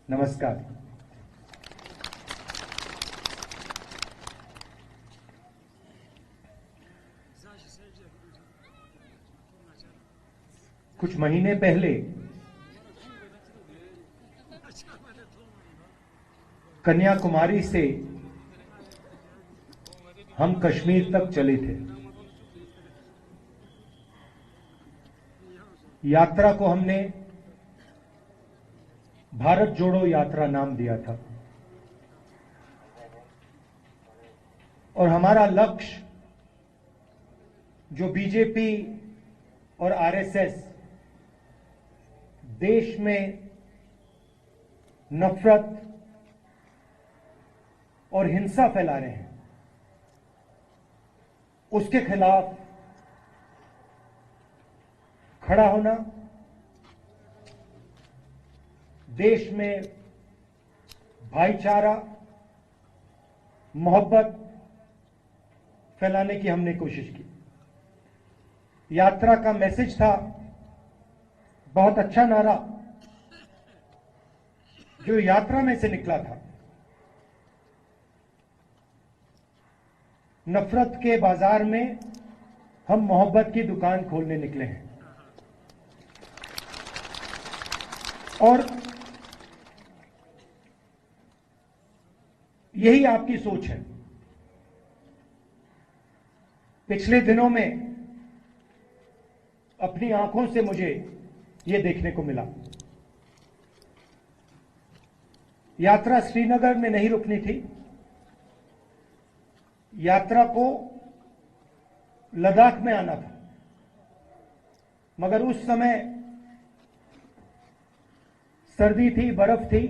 नमस्कार। कुछ महीने पहले कन्याकुमारी से हम कश्मीर तक चले थे। यात्रा को हमने भारत जोड़ो यात्रा नाम दिया था और हमारा लक्ष्य जो बीजेपी और आरएसएस देश में नफरत और हिंसा फैला रहे हैं, उसके खिलाफ खड़ा होना, देश में भाईचारा, मोहब्बत फैलाने की हमने कोशिश की। यात्रा का मैसेज था, बहुत अच्छा नारा जो यात्रा में से निकला था, नफरत के बाजार में हम मोहब्बत की दुकान खोलने निकले हैं। और यही आपकी सोच है। पिछले दिनों में अपनी आंखों से मुझे यह देखने को मिला। यात्रा श्रीनगर में नहीं रुकनी थी, यात्रा को लद्दाख में आना था, मगर उस समय सर्दी थी, बर्फ थी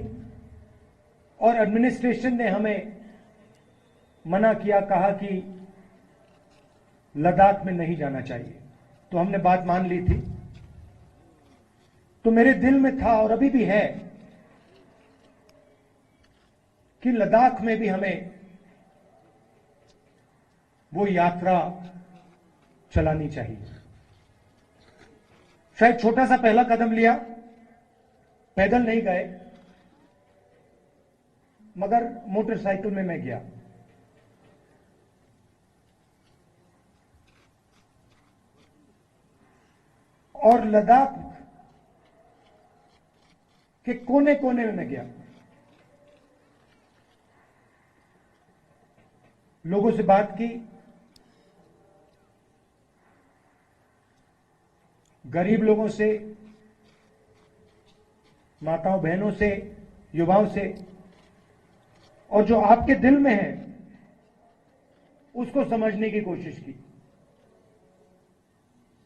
और एडमिनिस्ट्रेशन ने हमें मना किया, कहा कि लद्दाख में नहीं जाना चाहिए। तो हमने बात मान ली थी। तो मेरे दिल में था और अभी भी है कि लद्दाख में भी हमें वो यात्रा चलानी चाहिए। शायद छोटा सा पहला कदम लिया, पैदल नहीं गए, मगर मोटरसाइकिल में मैं गया। और लद्दाख के कोने कोने में मैं गया, लोगों से बात की, गरीब लोगों से, माताओं बहनों से, युवाओं से, और जो आपके दिल में है उसको समझने की कोशिश की।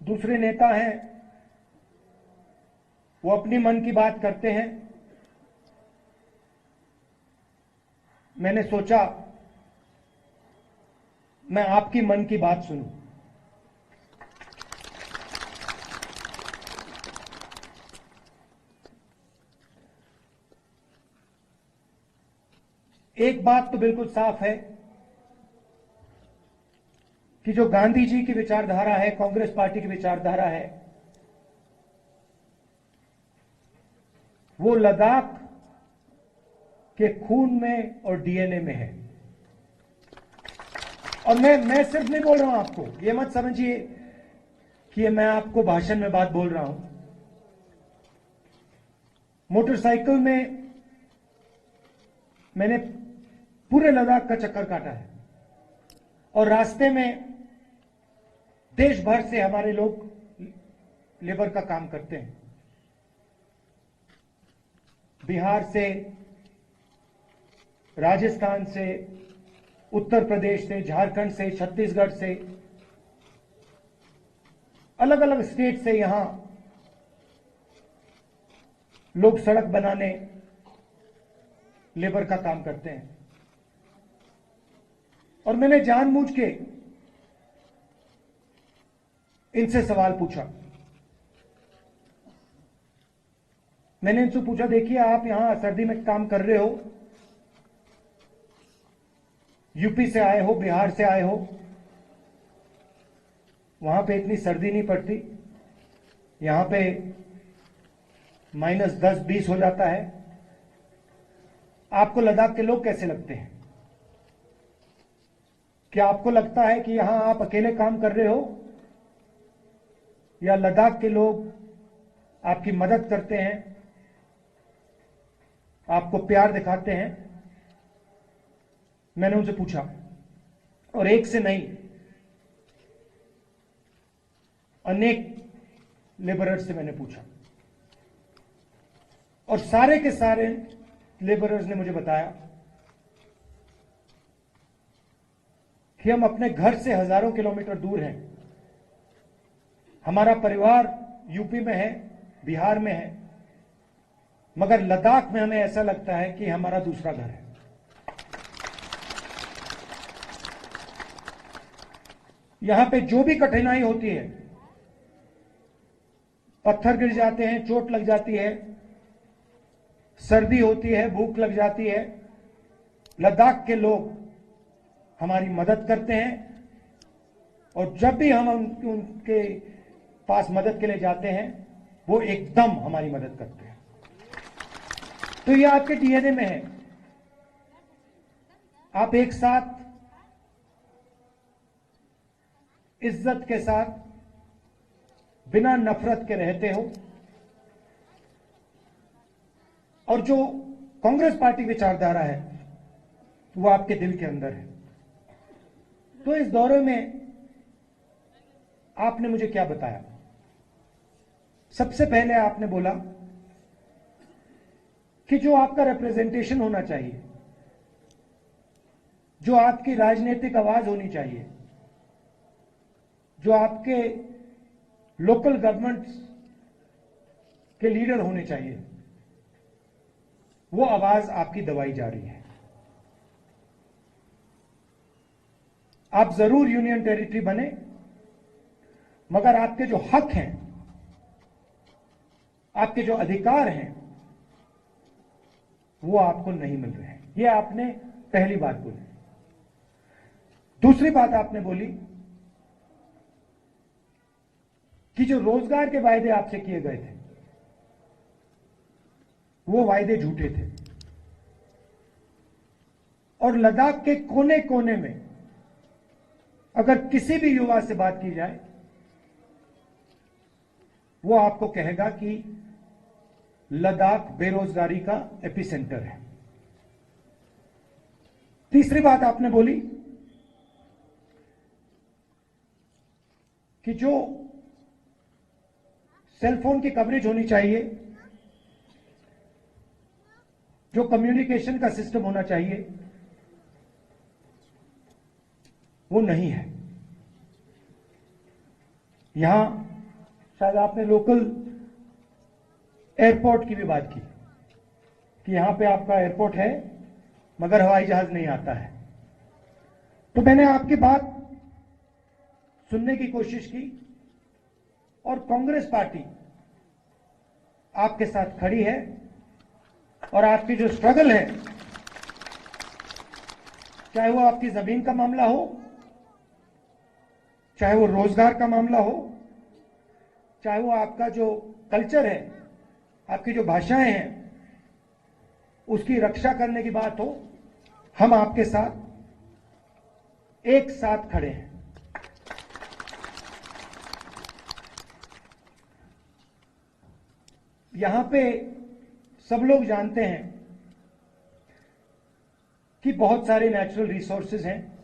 दूसरे नेता हैं, वो अपनी मन की बात करते हैं। मैंने सोचा मैं आपकी मन की बात सुनूं। एक बात तो बिल्कुल साफ है कि जो गांधी जी की विचारधारा है, कांग्रेस पार्टी की विचारधारा है, वो लद्दाख के खून में और डीएनए में है। और मैं सिर्फ नहीं बोल रहा हूं आपको, ये मत समझिए कि ये मैं आपको भाषण में बात बोल रहा हूं। मोटरसाइकिल में मैंने पूरे लद्दाख का चक्कर काटा है और रास्ते में देश भर से हमारे लोग लेबर का काम करते हैं। बिहार से, राजस्थान से, उत्तर प्रदेश से, झारखंड से, छत्तीसगढ़ से, अलग अलग स्टेट से यहां लोग सड़क बनाने, लेबर का काम करते हैं। और मैंने जानबूझ के इनसे सवाल पूछा। मैंने इनसे पूछा, देखिए आप यहां सर्दी में काम कर रहे हो, यूपी से आए हो, बिहार से आए हो, वहां पे इतनी सर्दी नहीं पड़ती, यहां पे -10-20 हो जाता है, आपको लद्दाख के लोग कैसे लगते हैं? क्या आपको लगता है कि यहां आप अकेले काम कर रहे हो, या लद्दाख के लोग आपकी मदद करते हैं, आपको प्यार दिखाते हैं? मैंने उनसे पूछा, और एक से नहीं, अनेक लेबरर्स से मैंने पूछा, और सारे के सारे लेबरर्स ने मुझे बताया कि हम अपने घर से हजारों किलोमीटर दूर हैं, हमारा परिवार यूपी में है, बिहार में है, मगर लद्दाख में हमें ऐसा लगता है कि हमारा दूसरा घर है। यहां पे जो भी कठिनाई होती है, पत्थर गिर जाते हैं, चोट लग जाती है, सर्दी होती है, भूख लग जाती है, लद्दाख के लोग हमारी मदद करते हैं, और जब भी हम उनके पास मदद के लिए जाते हैं, वो एकदम हमारी मदद करते हैं। तो ये आपके डीएनए में है। आप एक साथ इज्जत के साथ, बिना नफरत के रहते हो, और जो कांग्रेस पार्टी विचारधारा है वो आपके दिल के अंदर है। तो इस दौरे में आपने मुझे क्या बताया? सबसे पहले आपने बोला कि जो आपका रिप्रेजेंटेशन होना चाहिए, जो आपकी राजनीतिक आवाज होनी चाहिए, जो आपके लोकल गवर्नमेंट्स के लीडर होने चाहिए, वो आवाज आपकी दबाई जा रही है। आप जरूर यूनियन टेरिटरी बने, मगर आपके जो हक हैं, आपके जो अधिकार हैं, वो आपको नहीं मिल रहे हैं। ये आपने पहली बात बोली। दूसरी बात आपने बोली कि जो रोजगार के वायदे आपसे किए गए थे, वो वायदे झूठे थे, और लद्दाख के कोने कोने में अगर किसी भी युवा से बात की जाए, वो आपको कहेगा कि लद्दाख बेरोजगारी का एपिसेंटर है। तीसरी बात आपने बोली कि जो सेलफोन की कवरेज होनी चाहिए, जो कम्युनिकेशन का सिस्टम होना चाहिए, वो नहीं है। यहां शायद आपने लोकल एयरपोर्ट की भी बात की कि यहां पे आपका एयरपोर्ट है, मगर हवाई जहाज नहीं आता है। तो मैंने आपकी बात सुनने की कोशिश की, और कांग्रेस पार्टी आपके साथ खड़ी है, और आपकी जो स्ट्रगल है, चाहे वो आपकी जमीन का मामला हो, चाहे वो रोजगार का मामला हो, चाहे वो आपका जो कल्चर है, आपकी जो भाषाएं हैं, उसकी रक्षा करने की बात हो, हम आपके साथ एक साथ खड़े हैं। यहां पे सब लोग जानते हैं कि बहुत सारे नेचुरल रिसोर्सेज हैं।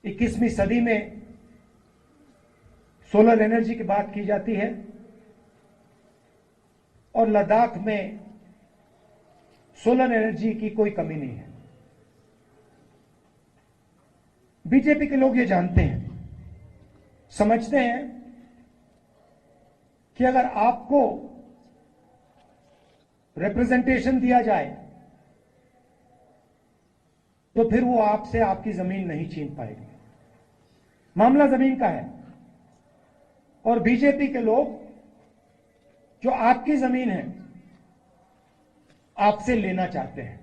21वीं सदी में सोलर एनर्जी की बात की जाती है, और लद्दाख में सोलर एनर्जी की कोई कमी नहीं है। बीजेपी के लोग ये जानते हैं, समझते हैं कि अगर आपको रिप्रेजेंटेशन दिया जाए तो फिर वो आपसे आपकी जमीन नहीं छीन पाएगी। मामला जमीन का है, और बीजेपी के लोग जो आपकी जमीन है आपसे लेना चाहते हैं।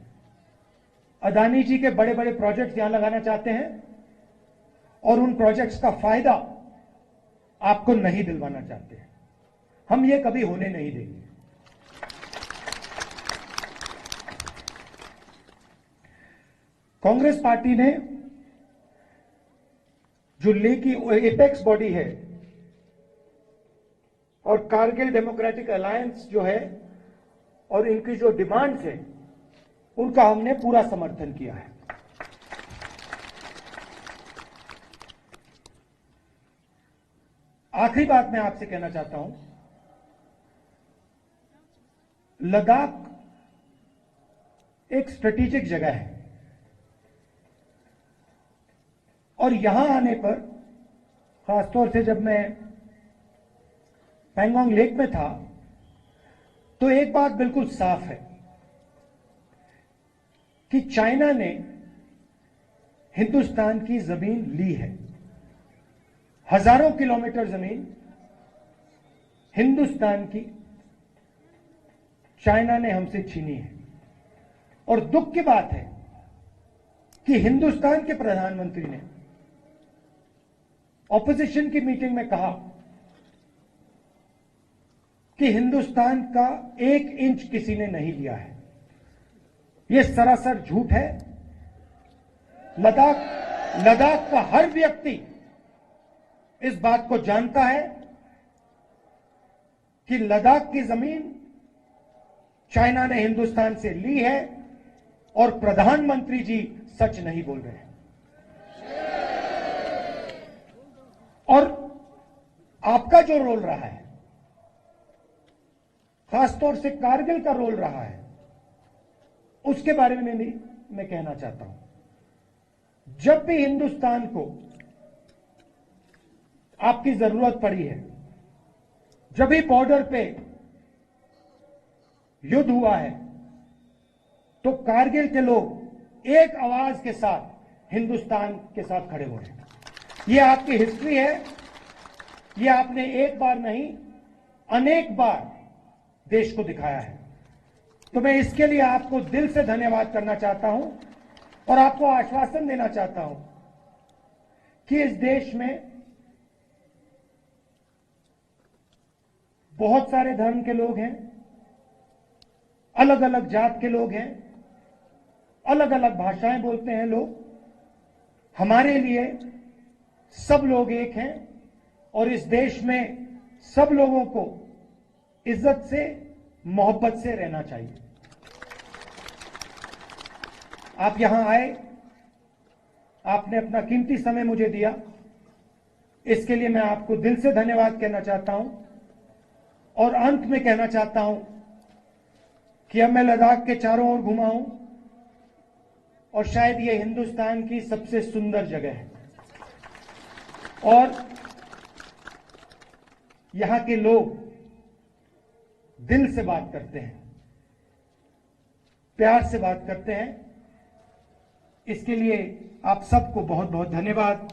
अदानी जी के बड़े बड़े प्रोजेक्ट्स यहां लगाना चाहते हैं, और उन प्रोजेक्ट्स का फायदा आपको नहीं दिलवाना चाहते हैं। हम ये कभी होने नहीं देंगे। कांग्रेस पार्टी ने जो लेह की एपेक्स बॉडी है और कारगिल डेमोक्रेटिक अलायंस जो है और इनकी जो डिमांड्स है उनका हमने पूरा समर्थन किया है। आखिरी बात मैं आपसे कहना चाहता हूं, लद्दाख एक स्ट्रेटेजिक जगह है और यहां आने पर, खासतौर से जब मैं पैंगोंग लेक में था, तो एक बात बिल्कुल साफ है कि चाइना ने हिंदुस्तान की जमीन ली है। हजारों किलोमीटर जमीन हिंदुस्तान की चाइना ने हमसे छीनी है। और दुख की बात है कि हिंदुस्तान के प्रधानमंत्री ने ऑपोजिशन की मीटिंग में कहा कि हिंदुस्तान का 1 इंच किसी ने नहीं लिया है। यह सरासर झूठ है। लद्दाख का हर व्यक्ति इस बात को जानता है कि लद्दाख की जमीन चाइना ने हिंदुस्तान से ली है और प्रधानमंत्री जी सच नहीं बोल रहे हैं। और आपका जो रोल रहा है, खासतौर से कारगिल का रोल रहा है, उसके बारे में भी मैं कहना चाहता हूं। जब भी हिंदुस्तान को आपकी जरूरत पड़ी है, जब भी बॉर्डर पे युद्ध हुआ है, तो कारगिल के लोग एक आवाज के साथ हिंदुस्तान के साथ खड़े हुए हैं। यह आपकी हिस्ट्री है। यह आपने एक बार नहीं, अनेक बार देश को दिखाया है। तो मैं इसके लिए आपको दिल से धन्यवाद करना चाहता हूं और आपको आश्वासन देना चाहता हूं कि इस देश में बहुत सारे धर्म के लोग हैं, अलग अलग जात के लोग हैं, अलग अलग भाषाएं बोलते हैं लोग। हमारे लिए सब लोग एक हैं और इस देश में सब लोगों को इज्जत से, मोहब्बत से रहना चाहिए। आप यहां आए, आपने अपना कीमती समय मुझे दिया, इसके लिए मैं आपको दिल से धन्यवाद कहना चाहता हूं। और अंत में कहना चाहता हूं कि अब मैं लद्दाख के चारों ओर घुमा हूं और शायद ये हिंदुस्तान की सबसे सुंदर जगह है और यहां के लोग दिल से बात करते हैं, प्यार से बात करते हैं। इसके लिए आप सबको बहुत बहुत धन्यवाद।